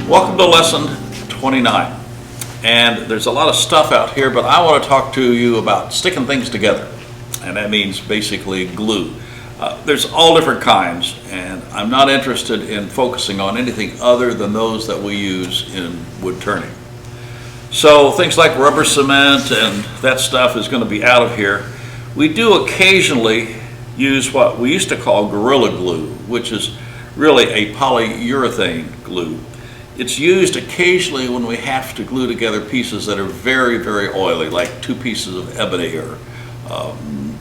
Welcome to lesson 29. And there's a lot of stuff out here, but I want to talk to you about sticking things together. And that means basically glue. There's all different kinds, and I'm not interested in focusing on anything other than those that we use in wood turning. So things like rubber cement and that stuff is going to be out of here. We do occasionally use what we used to call Gorilla Glue, which is really a polyurethane glue. It's used occasionally when we have to glue together pieces that are very, very oily, like two pieces of ebony or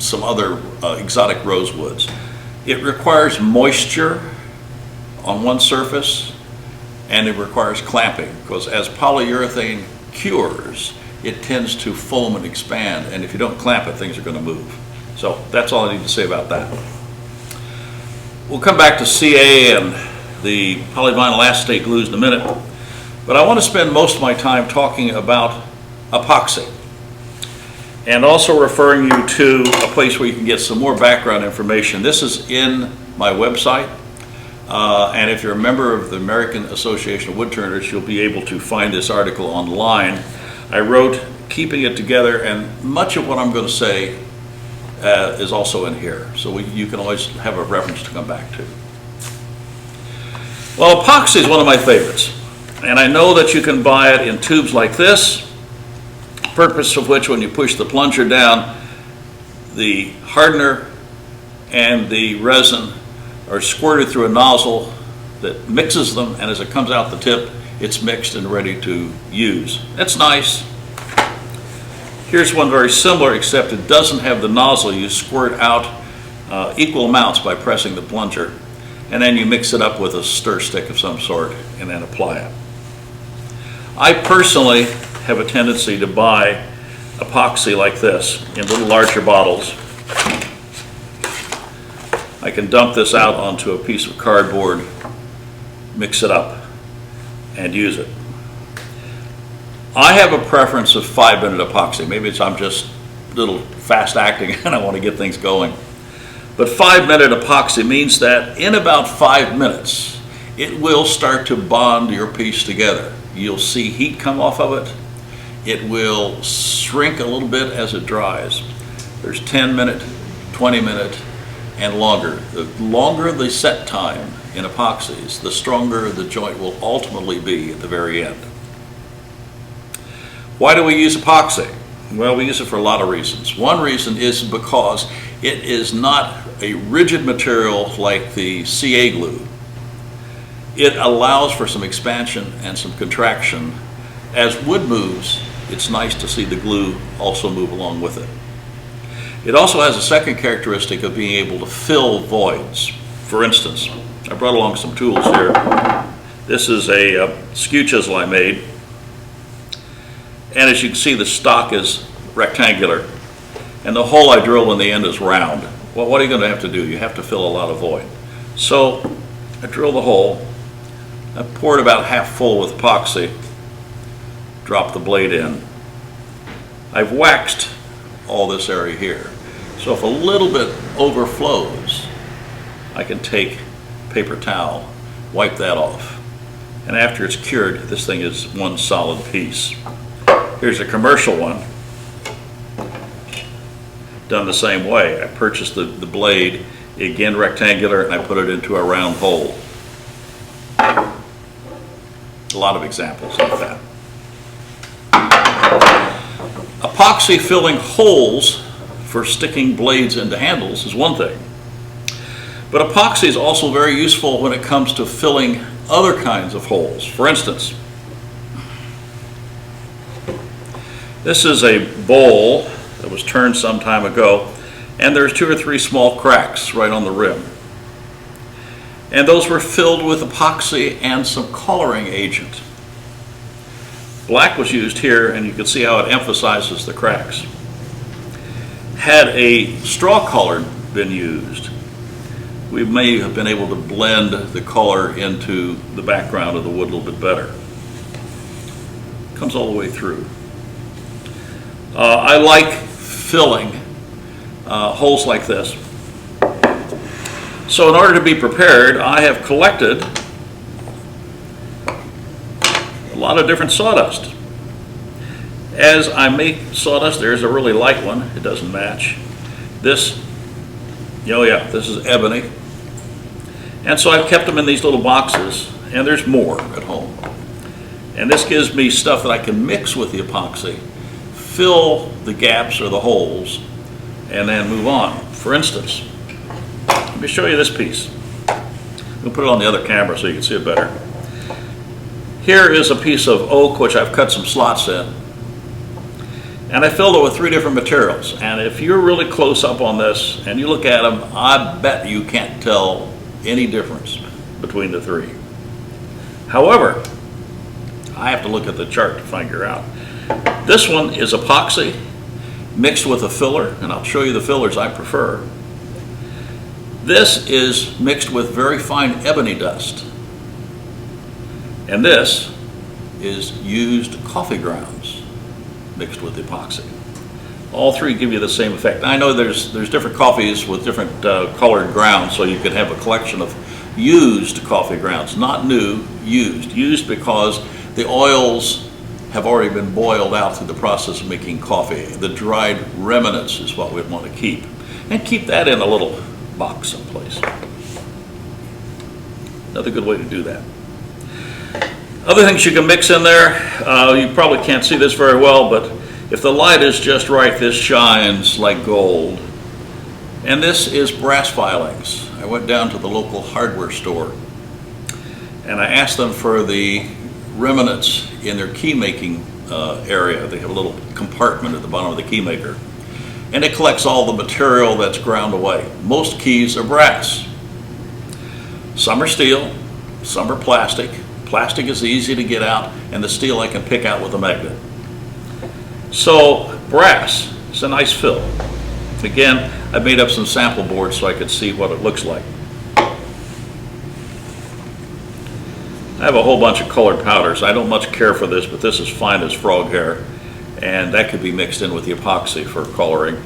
some other exotic rosewoods. It requires moisture on one surface, and it requires clamping, because as polyurethane cures, it tends to foam and expand, and if you don't clamp it, things are going to move. So that's all I need to say about that. We'll come back to CA and the polyvinyl acetate glues in a minute, but I want to spend most of my time talking about epoxy, and also referring you to a place where you can get some more background information. This is in my website, and if you're a member of the American Association of Woodturners, you'll be able to find this article online. I wrote keeping it together, and much of what I'm going to say is also in here, so you can always have a reference to come back to. Well, epoxy is one of my favorites, and I know that you can buy it in tubes like this, purpose of which, when you push the plunger down, the hardener and the resin are squirted through a nozzle that mixes them, and as it comes out the tip, it's mixed and ready to use. That's nice. Here's one very similar, except it doesn't have the nozzle. You squirt out equal amounts by pressing the plunger, and then you mix it up with a stir stick of some sort and then apply it. I personally have a tendency to buy epoxy like this in little larger bottles. I can dump this out onto a piece of cardboard, mix it up, and use it. I have a preference of 5-minute epoxy. Maybe I'm just a little fast acting and I want to get things going. But 5-minute epoxy means that in about 5 minutes, it will start to bond your piece together. You'll see heat come off of it. It will shrink a little bit as it dries. There's 10-minute, 20-minute, and longer. The longer the set time in epoxies, the stronger the joint will ultimately be at the very end. Why do we use epoxy? Well, we use it for a lot of reasons. One reason is because it is not a rigid material like the CA glue. It allows for some expansion and some contraction. As wood moves, it's nice to see the glue also move along with it. It also has a second characteristic of being able to fill voids. For instance, I brought along some tools here. This is a skew chisel I made. And as you can see, the stock is rectangular, and the hole I drill in the end is round. Well, what are you going to have to do? You have to fill a lot of void. So I drill the hole, I pour it about half full with epoxy, drop the blade in. I've waxed all this area here, so if a little bit overflows, I can take a paper towel, wipe that off, and after it's cured, this thing is one solid piece. Here's a commercial one, done the same way. I purchased the blade, again rectangular, and I put it into a round hole. A lot of examples of that. Epoxy filling holes for sticking blades into handles is one thing, but epoxy is also very useful when it comes to filling other kinds of holes. For instance, this is a bowl that was turned some time ago, and there's 2 or 3 small cracks right on the rim. And those were filled with epoxy and some coloring agent. Black was used here, and you can see how it emphasizes the cracks. Had a straw color been used, we may have been able to blend the color into the background of the wood a little bit better. Comes all the way through. I like filling holes like this. So in order to be prepared, I have collected lot of different sawdust. As I make sawdust, there's a really light one. It doesn't match. This, oh yeah, this is ebony. And so I've kept them in these little boxes, and there's more at home. And this gives me stuff that I can mix with the epoxy, fill the gaps or the holes, and then move on. For instance, let me show you this piece. We'll put it on the other camera so you can see it better. Here is a piece of oak which I've cut some slots in. And I filled it with 3 different materials. And if you're really close up on this and you look at them, I bet you can't tell any difference between the 3. However, I have to look at the chart to figure out. This one is epoxy mixed with a filler, and I'll show you the fillers I prefer. This is mixed with very fine ebony dust. And this is used coffee grounds mixed with epoxy. All 3 give you the same effect. I know there's different coffees with different colored grounds, so you could have a collection of used coffee grounds, not new, used. Used because the oils have already been boiled out through the process of making coffee. The dried remnants is what we'd want to keep. And keep that in a little box someplace. Another good way to do that. Other things you can mix in there, you probably can't see this very well, but if the light is just right, this shines like gold. And this is brass filings. I went down to the local hardware store and I asked them for the remnants in their key making area. They have a little compartment at the bottom of the key maker. And it collects all the material that's ground away. Most keys are brass. Some are steel, some are plastic. Plastic is easy to get out, and the steel I can pick out with a magnet. So brass is a nice fill. Again, I made up some sample boards so I could see what it looks like. I have a whole bunch of colored powders. I don't much care for this, but this is fine as frog hair, and that could be mixed in with the epoxy for coloring.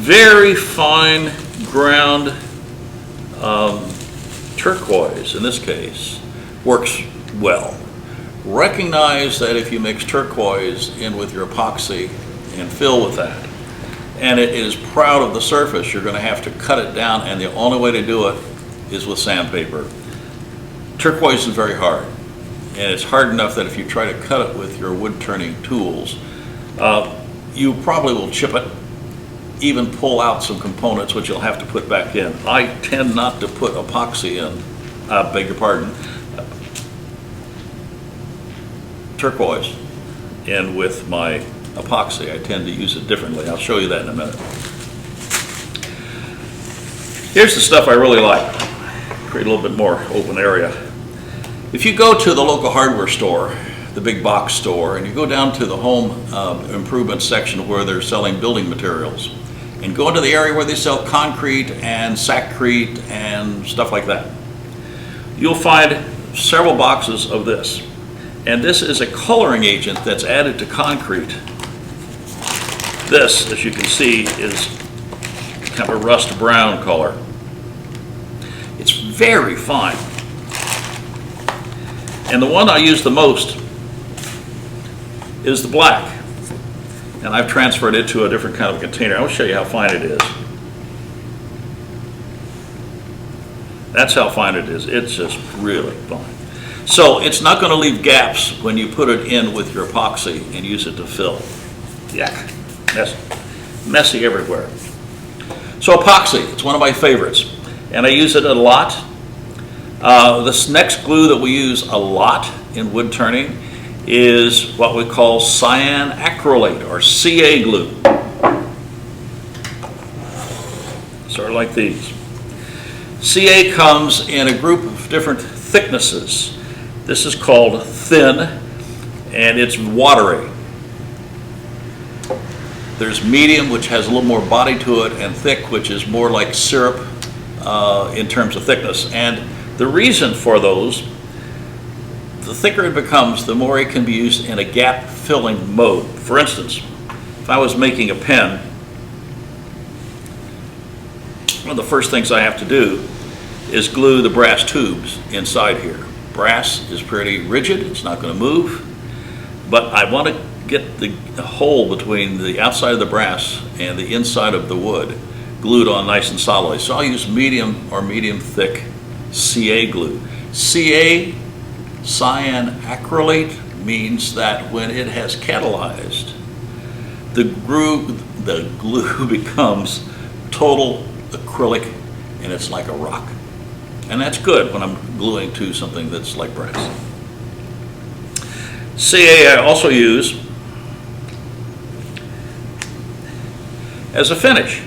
Very fine ground turquoise, in this case, works well. Recognize that if you mix turquoise in with your epoxy and fill with that, and it is proud of the surface, you're going to have to cut it down, and the only way to do it is with sandpaper. Turquoise is very hard, and it's hard enough that if you try to cut it with your wood turning tools, you probably will chip it, even pull out some components which you'll have to put back in. I tend not to put epoxy in, beg your pardon, turquoise in with my epoxy. I tend to use it differently. I'll show you that in a minute. Here's the stuff I really like. Create a little bit more open area. If you go to the local hardware store, the big box store, and you go down to the home improvement section where they're selling building materials, and go into the area where they sell concrete and sackcrete and stuff like that, you'll find several boxes of this. And this is a coloring agent that's added to concrete. This, as you can see, is kind of a rust brown color. It's very fine. And the one I use the most is the black. And I've transferred it to a different kind of container. I'll show you how fine it is. That's how fine it is. It's just really fine. So it's not going to leave gaps when you put it in with your epoxy and use it to fill. Yuck. Messy everywhere. So epoxy, it's one of my favorites. And I use it a lot. This next glue that we use a lot in wood turning is what we call cyanacrylate, or CA glue. Sort of like these. CA comes in a group of different thicknesses. This is called thin, and it's watery. There's medium, which has a little more body to it, and thick, which is more like syrup in terms of thickness. And the reason for those, the thicker it becomes, the more it can be used in a gap-filling mode. For instance, if I was making a pen, one of the first things I have to do is glue the brass tubes inside here. Brass is pretty rigid, it's not going to move, but I want to get the hole between the outside of the brass and the inside of the wood glued on nice and solidly. So I'll use medium or medium thick CA glue. CA, cyanacrylate, means that when it has catalyzed, the glue becomes total acrylic and it's like a rock. And that's good when I'm gluing to something that's like brass. CA I also use as a finish.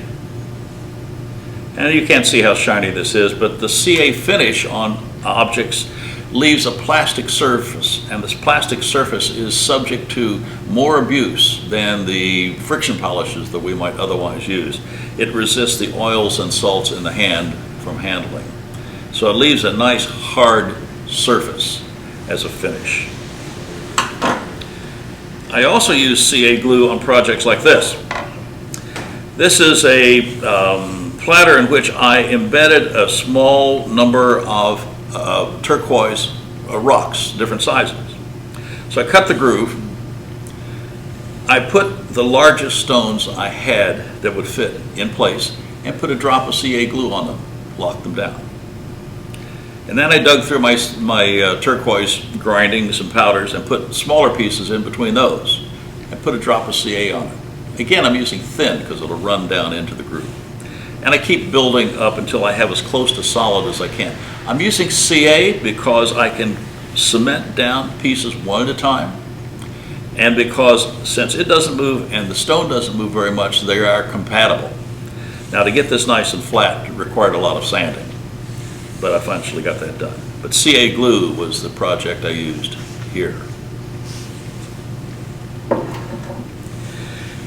And you can't see how shiny this is, but the CA finish on objects leaves a plastic surface, and this plastic surface is subject to more abuse than the friction polishes that we might otherwise use. It resists the oils and salts in the hand from handling. So it leaves a nice hard surface as a finish. I also use CA glue on projects like this. This is a platter in which I embedded a small number of turquoise rocks, different sizes. So I cut the groove. I put the largest stones I had that would fit in place and put a drop of CA glue on them, locked them down. And then I dug through my turquoise grindings and powders and put smaller pieces in between those and put a drop of CA on it. Again, I'm using thin because it'll run down into the groove. And I keep building up until I have as close to solid as I can. I'm using CA because I can cement down pieces one at a time, and because since it doesn't move and the stone doesn't move very much, they are compatible. Now, to get this nice and flat, it required a lot of sanding, but I eventually got that done. But CA glue was the project I used here.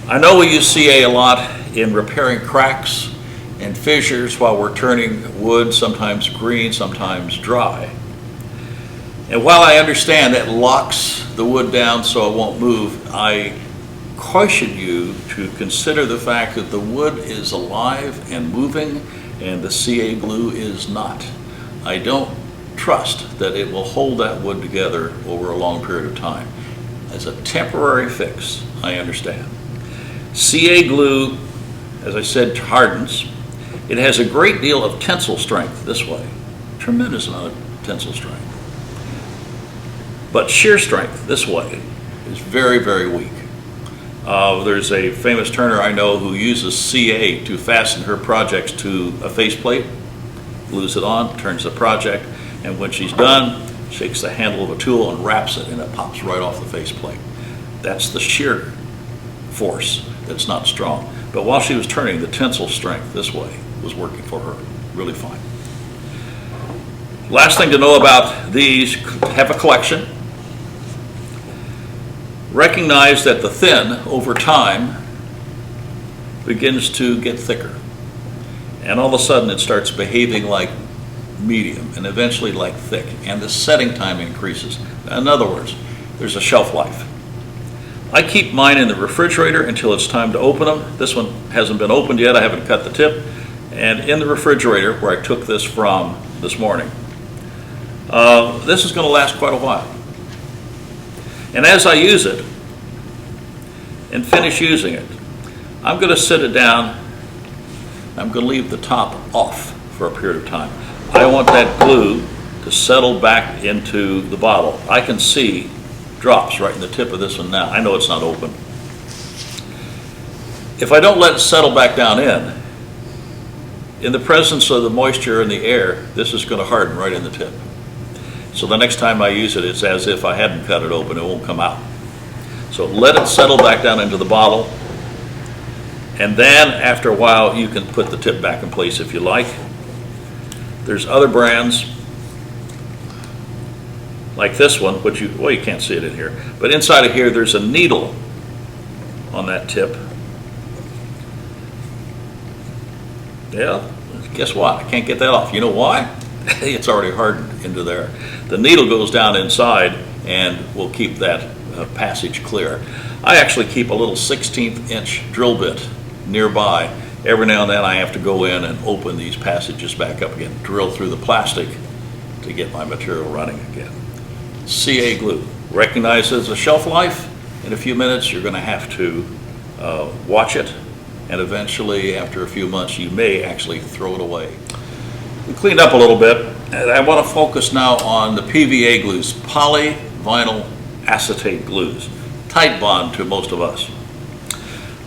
I know we use CA a lot in repairing cracks and fissures while we're turning wood, sometimes green, sometimes dry. And while I understand that locks the wood down so it won't move, I caution you to consider the fact that the wood is alive and moving and the CA glue is not. I don't trust that it will hold that wood together over a long period of time. As a temporary fix, I understand. CA glue, as I said, hardens. It has a great deal of tensile strength this way, tremendous amount of tensile strength. But shear strength this way is very, very weak. There's a famous turner I know who uses CA to fasten her projects to a faceplate, glues it on, turns the project, and when she's done, shakes the handle of a tool and wraps it, and it pops right off the faceplate. That's the shear force that's not strong. But while she was turning, the tensile strength this way was working for her really fine. Last thing to know about these, have a collection. Recognize that the thin, over time, begins to get thicker. And all of a sudden it starts behaving like medium and eventually like thick. And the setting time increases. In other words, there's a shelf life. I keep mine in the refrigerator until it's time to open them. This one hasn't been opened yet. I haven't cut the tip. And in the refrigerator, where I took this from this morning, this is going to last quite a while. And as I use it and finish using it, I'm going to sit it down. I'm going to leave the top off for a period of time. I want that glue to settle back into the bottle. I can see drops right in the tip of this one now. I know it's not open. If I don't let it settle back down in the presence of the moisture in the air, this is going to harden right in the tip. So the next time I use it, it's as if I hadn't cut it open. It won't come out. So let it settle back down into the bottle, and then after a while you can put the tip back in place if you like. There's other brands like this one, which you can't see it in here, but inside of here there's a needle on that tip. Yeah, guess what? I can't get that off. You know why? It's already hardened into there. The needle goes down inside and will keep that passage clear. I actually keep a little 16th inch drill bit nearby every now and then I have to go in and open these passages back up again, drill through the plastic to get my material running again. CA glue recognizes a shelf life. In a few minutes you're going to have to watch it, and eventually after a few months you may actually throw it away. We cleaned up a little bit, and I want to focus now on the PVA glues, polyvinyl acetate glues, tight bond to most of us.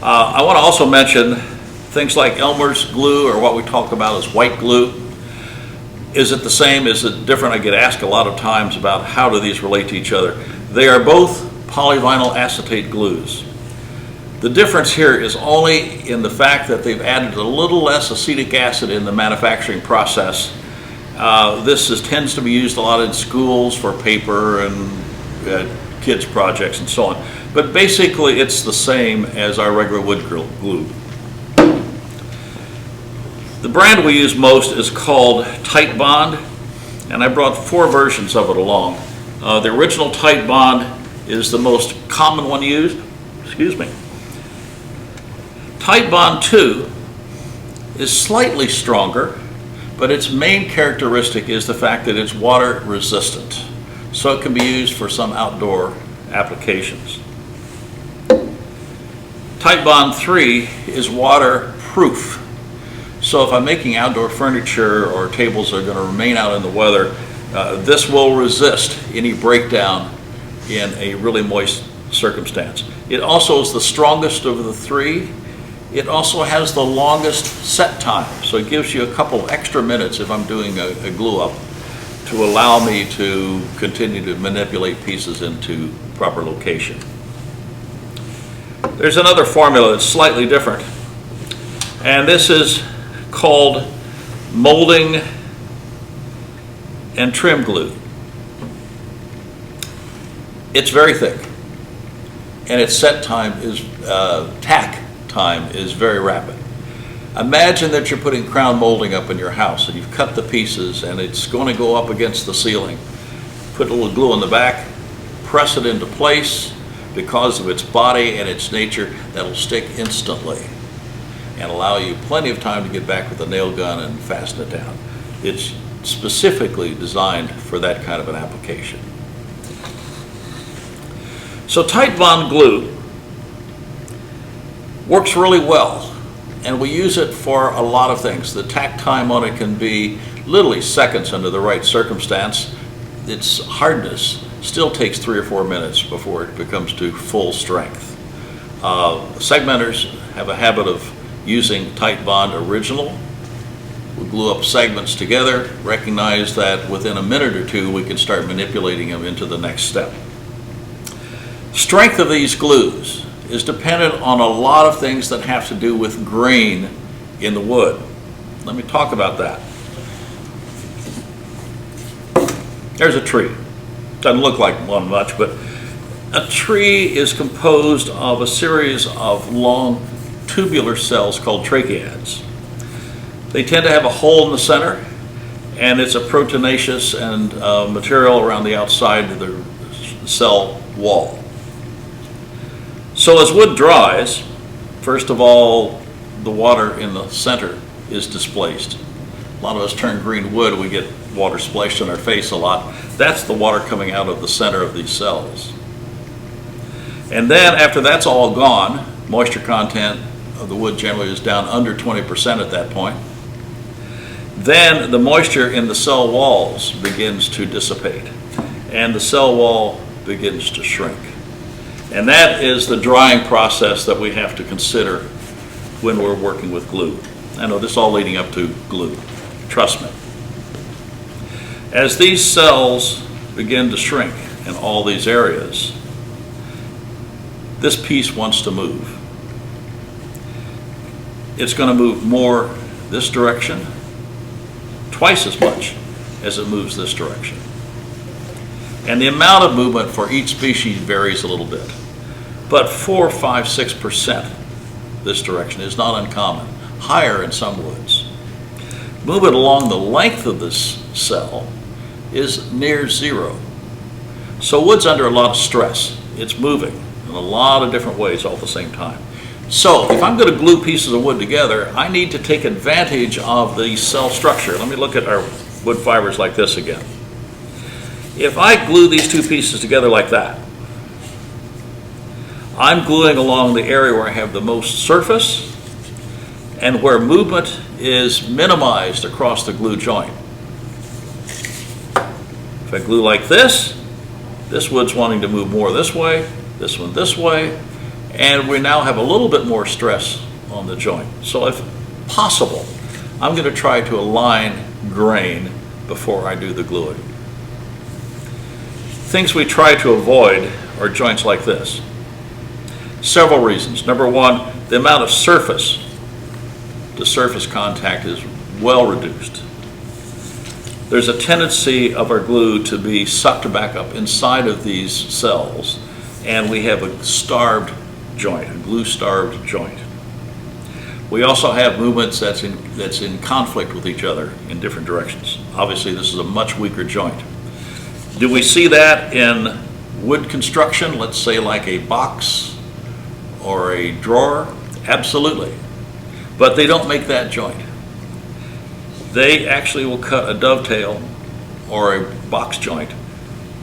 I want to also mention things like Elmer's glue, or what we talk about as white glue. Is it the same? Is it different? I get asked a lot of times about how do these relate to each other. They are both polyvinyl acetate glues. The difference here is only in the fact that they've added a little less acetic acid in the manufacturing process. This tends to be used a lot in schools for paper and kids' projects and so on. But basically it's the same as our regular wood glue. The brand we use most is called Tight Bond, and I brought 4 versions of it along. The original Tight Bond is the most common one used. Excuse me. Tight Bond 2 is slightly stronger, but its main characteristic is the fact that it's water resistant, so it can be used for some outdoor applications. Tight Bond 3 is waterproof. So if I'm making outdoor furniture or tables that are going to remain out in the weather, this will resist any breakdown in a really moist circumstance. It also is the strongest of the 3. It also has the longest set time, so it gives you a couple extra minutes if I'm doing a glue up to allow me to continue to manipulate pieces into proper location. There's another formula that's slightly different, and this is called molding and trim glue. It's very thick, and its set time is tack time is very rapid. Imagine that you're putting crown molding up in your house and you've cut the pieces and it's going to go up against the ceiling. Put a little glue in the back, press it into place. Because of its body and its nature, that'll stick instantly and allow you plenty of time to get back with a nail gun and fasten it down. It's specifically designed for that kind of an application. So Tight Bond glue works really well, and we use it for a lot of things. The tack time on it can be literally seconds under the right circumstance. Its hardness still takes 3 or 4 minutes before it becomes to full strength. Segmenters have a habit of using Tight Bond original. We glue up segments together, recognize that within a minute or 2 we can start manipulating them into the next step. Strength of these glues is dependent on a lot of things that have to do with grain in the wood. Let me talk about that. There's a tree. Doesn't look like one much, but a tree is composed of a series of long tubular cells called tracheids. They tend to have a hole in the center, and it's a proteinaceous and material around the outside of the cell wall. So as wood dries, first of all, the water in the center is displaced. A lot of us turn green wood, we get water splashed on our face a lot. That's the water coming out of the center of these cells. And then after that's all gone, moisture content of the wood generally is down under 20% at that point. Then the moisture in the cell walls begins to dissipate, and the cell wall begins to shrink. And that is the drying process that we have to consider when we're working with glue. I know this is all leading up to glue, trust me. As these cells begin to shrink in all these areas, this piece wants to move. It's going to move more this direction, twice as much as it moves this direction. And the amount of movement for each species varies a little bit. But 4, 5, 6% this direction is not uncommon, higher in some woods. Movement along the length of this cell is near 0. So wood's under a lot of stress. It's moving in a lot of different ways all at the same time. So if I'm going to glue pieces of wood together, I need to take advantage of the cell structure. Let me look at our wood fibers like this again. If I glue these two pieces together like that, I'm gluing along the area where I have the most surface and where movement is minimized across the glue joint. If I glue like this wood's wanting to move more this way, this one this way, and we now have a little bit more stress on the joint. So if possible, I'm going to try to align grain before I do the gluing. Things we try to avoid are joints like this. Several reasons. Number one, the amount of surface to surface contact is well reduced. There's a tendency of our glue to be sucked back up inside of these cells, and we have a starved joint, a glue-starved joint. We also have movements that's in conflict with each other in different directions. Obviously, this is a much weaker joint. Do we see that in wood construction, let's say like a box or a drawer? Absolutely. But they don't make that joint. They actually will cut a dovetail or a box joint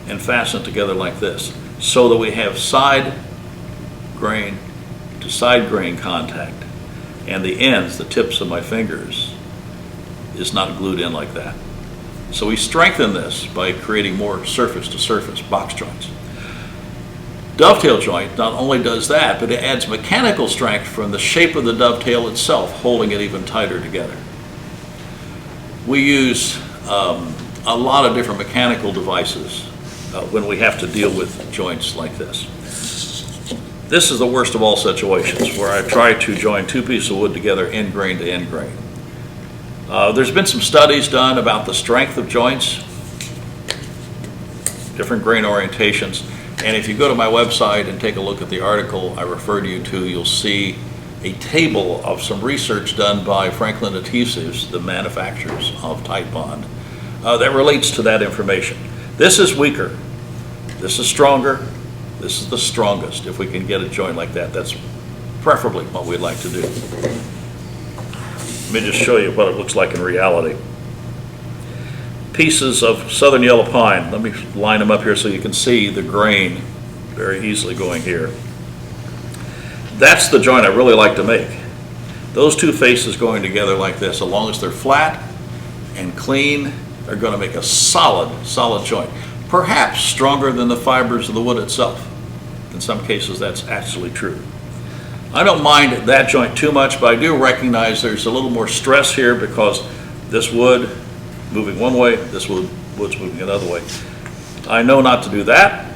and fasten it together like this, so that we have side grain to side grain contact, and the ends, the tips of my fingers, is not glued in like that. So we strengthen this by creating more surface to surface box joints. Dovetail joint not only does that, but it adds mechanical strength from the shape of the dovetail itself, holding it even tighter together. We use a lot of different mechanical devices when we have to deal with joints like this. This is the worst of all situations, where I try to join two pieces of wood together end grain to end grain. There's been some studies done about the strength of joints, different grain orientations, and if you go to my website and take a look at the article I referred you to, you'll see a table of some research done by Franklin Adhesives, the manufacturers of Titebond, that relates to that information. This is weaker, this is stronger, this is the strongest. If we can get a joint like that, that's preferably what we'd like to do. Let me just show you what it looks like in reality. Pieces of southern yellow pine. Let me line them up here so you can see the grain very easily going here. That's the joint I really like to make. Those two faces going together like this, as long as they're flat and clean, are going to make a solid joint. Perhaps stronger than the fibers of the wood itself. In some cases, that's actually true. I don't mind that joint too much, but I do recognize there's a little more stress here because this wood moving one way, this wood's moving another way. I know not to do that,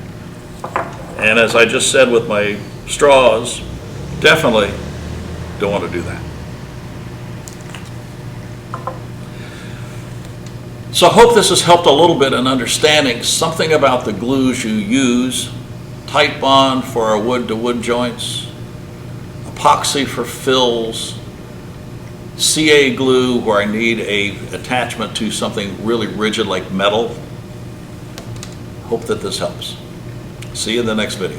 and as I just said with my straws, definitely don't want to do that. So I hope this has helped a little bit in understanding something about the glues you use. Titebond for our wood-to-wood joints, epoxy for fills, CA glue where I need an attachment to something really rigid like metal. Hope that this helps. See you in the next video.